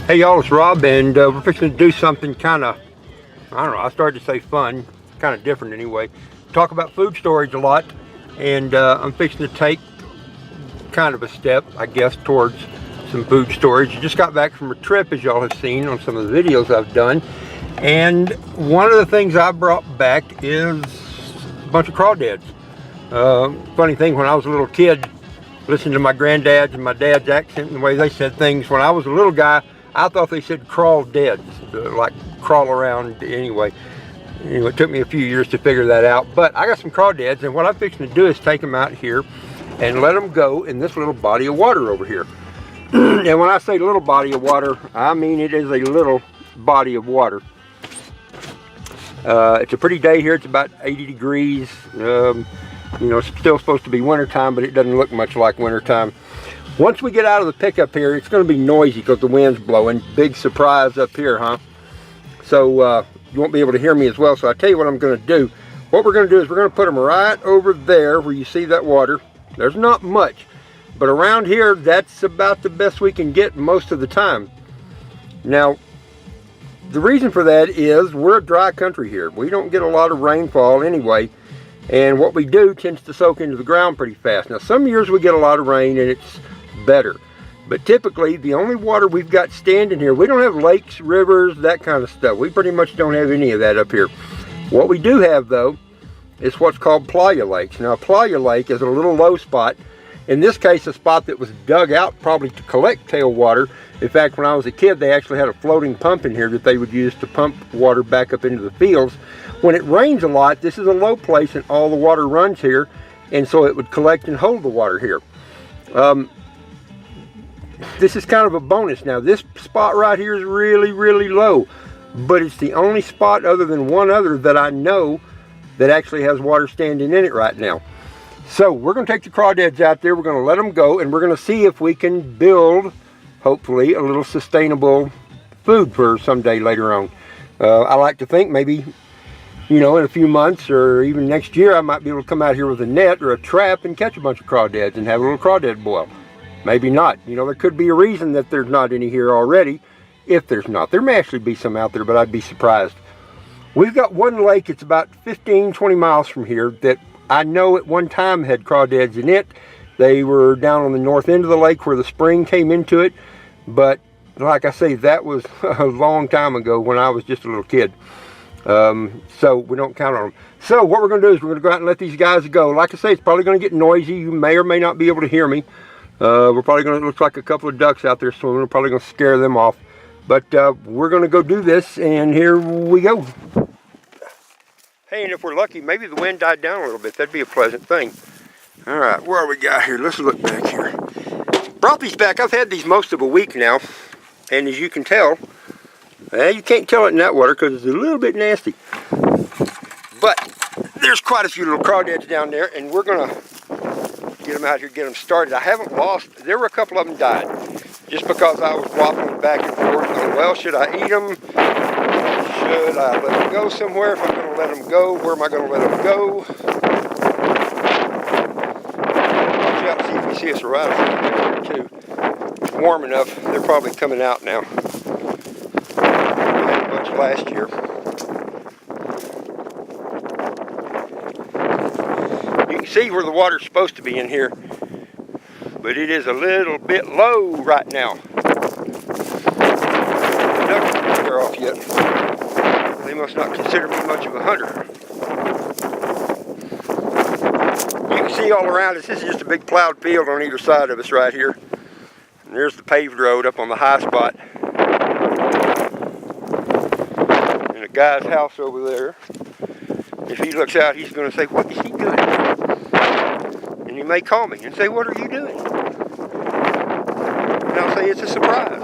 Hey y'all, it's Rob, and we're fixing to do something kind of, I don't know, I started to say fun, kind of different anyway. Talk about food storage a lot, and I'm fixing to take kind of a step, I guess, towards some food storage. I just got back from a trip, as y'all have seen on some of the videos I've done, and one of the things I brought back is a bunch of crawdads. Funny thing, when I was a little kid, listening to my granddad's and my dad's accent and the way they said things, when I was a little guy, I thought they said crawdads, like crawl around anyway. It took me a few years to figure that out, but I got some crawdads, and what I'm fixing to do is take them out here and let them go in this little body of water over here. And when I say little body of water, I mean it is a little body of water. It's a pretty day here. It's about 80 degrees. You know, it's still supposed to be wintertime, but it doesn't look much like wintertime. Once we get out of the pickup here, it's going to be noisy because the wind's blowing. Big surprise up here, huh? So you won't be able to hear me as well. So I'll tell you what I'm going to do. What we're going to do is we're going to put them right over there where you see that water. There's not much, but around here, that's about the best we can get most of the time. Now, the reason for that is we're a dry country here. We don't get a lot of rainfall anyway. And what we do tends to soak into the ground pretty fast. Now, some years we get a lot of rain and it's better. But typically, the only water we've got standing here, we don't have lakes, rivers, that kind of stuff. We pretty much don't have any of that up here. What we do have, though, is what's called playa lakes. Now, a playa lake is a little low spot. In this case, a spot that was dug out probably to collect tailwater. In fact, when I was a kid, they actually had a floating pump in here that they would use to pump water back up into the fields. When it rains a lot, this is a low place and all the water runs here, and so it would collect and hold the water here. This is kind of a bonus. Now, this spot right here is really, really low, but it's the only spot other than one other that I know that actually has water standing in it right now. So we're going to take the crawdads out there, we're going to let them go, and we're going to see if we can build, hopefully, a little sustainable food for someday later on. I like to think maybe, you know, in a few months or even next year, I might be able to come out here with a net or a trap and catch a bunch of crawdads and have a little crawdad boil. Maybe not. You know, there could be a reason that there's not any here already. If there's not, there may actually be some out there, but I'd be surprised. We've got one lake, it's about 15-20 miles from here, that I know at one time had crawdads in it. They were down on the north end of the lake where the spring came into it, but like I say, that was a long time ago when I was just a little kid. So we don't count on them. So what we're going to do is we're going to go out and let these guys go. Like I say, it's probably going to get noisy. You may or may not be able to hear me. We're probably going to look like a couple of ducks out there swimming. We're probably going to scare them off. But we're going to go do this, and here we go. Hey, and if we're lucky, maybe the wind died down a little bit. That'd be a pleasant thing. All right, where we got here? Let's look back here. Brought these back. I've had these most of a week now, and as you can tell, you can't tell it in that water because it's a little bit nasty. But there's quite a few little crawdads down there, and we're going to get them out here, get them started. I haven't lost, there were a couple of them died, just because I was waffling back and forth going, well, should I eat them? Should I let them go somewhere? If I'm going to let them go, where am I going to let them go? Watch out, see if we see us around here too. It's warm enough, they're probably coming out now. We had a bunch last year. You can see where the water's supposed to be in here, but it is a little bit low right now. The ducks didn't scare off yet. They must not consider me much of a hunter. You can see all around us, this is just a big plowed field on either side of us right here. And there's the paved road up on the high spot. And a guy's house over there. If he looks out, he's going to say, what is he doing? And he may call me and say, what are you doing? And I'll say, it's a surprise.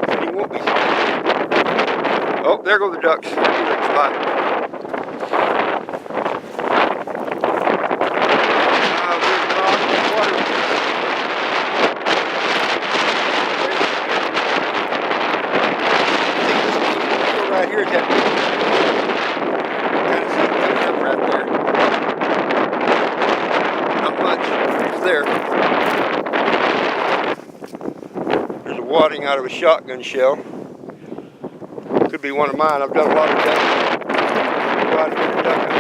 And he won't be surprised. Oh, there go the ducks. Right here is that kind of thing coming up right there. Not much. It's there. There's a wadding out of a shotgun shell. Could be one of mine. I've done a lot of ducking. Quite a bit of ducking.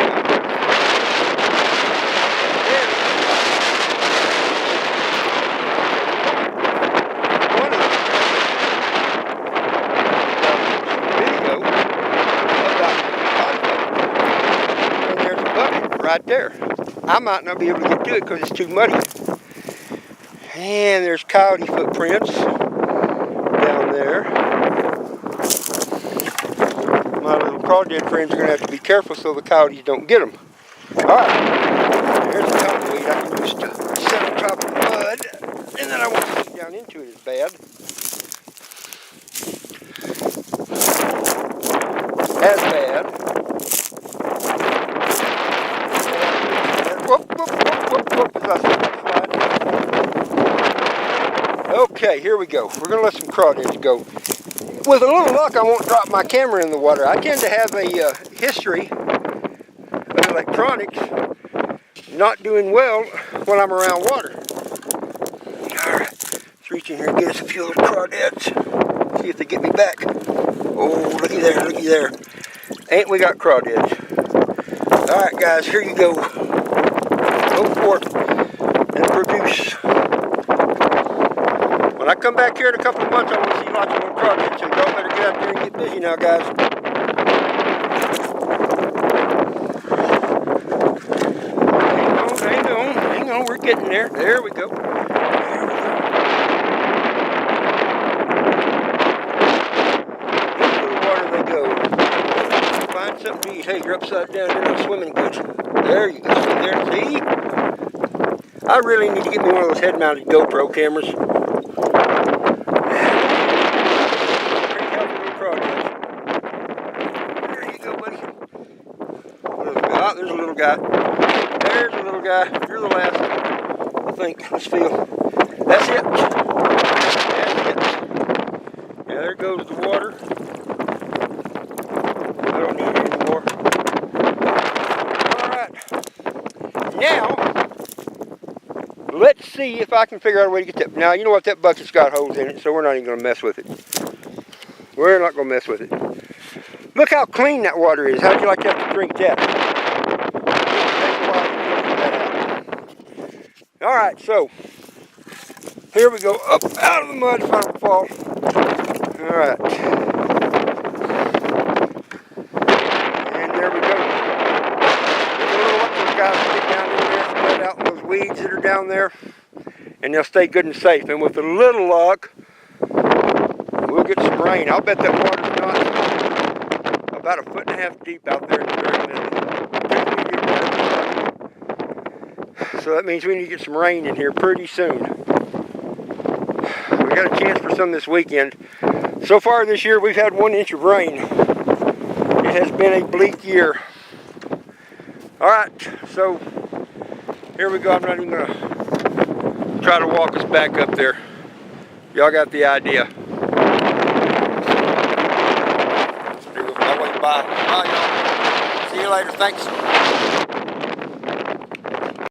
Right there. I might not be able to get to it because it's too muddy. And there's coyote footprints down there. My little crawdad friends are going to have to be careful so the coyotes don't get them. Alright, there's a tumbleweed I can use to set on top of the mud, and then I won't sink down into it as bad. As bad. Whoop, whoop, whoop, whoop, whoop, as I slide. Okay, here we go. We're going to let some crawdads go. With a little luck, I won't drop my camera in the water. I tend to have a history of electronics not doing well when I'm around water. Alright, let's reach in here and get us a few little crawdads. See if they get me back. Oh, looky there, looky there. Ain't we got crawdads. Alright guys, here you go. Go forth and produce. When I come back here in a couple of months, I want to see lots of little crawdads, so y'all better get out there and get busy now, guys. Hang on, we're getting there. There we go. Into the water they go. Find something to eat. Hey, you're upside down, you're not swimming good. There you go, swim there, see? I really need to get me one of those head-mounted GoPro cameras. There you go, buddy. Oh, there's a little guy. There's a little guy. You're the last, I think. Let's feel. That's it. That's it. Yeah, there goes the water. I don't need it anymore. Now, let's see if I can figure out a way to get that. Now, you know what? That bucket's got holes in it, so we're not even going to mess with it. We're not going to mess with it. Look how clean that water is. How'd you like to have to drink that? Alright, so, here we go. Up out of the mud if I don't fall. Alright. And there we go. Guys get down in there, spread out those weeds that are down there, and they'll stay good and safe. And with a little luck, we'll get some rain. I'll bet that water's not about 1.5 feet deep out there in the very middle. So that means we need to get some rain in here pretty soon. We got a chance for some this weekend. So far this year, we've had 1 inch of rain. It has been a bleak year. Alright, so here we go. I'm not even going to try to walk us back up there. Y'all got the idea. Bye, y'all. See you later. Thanks.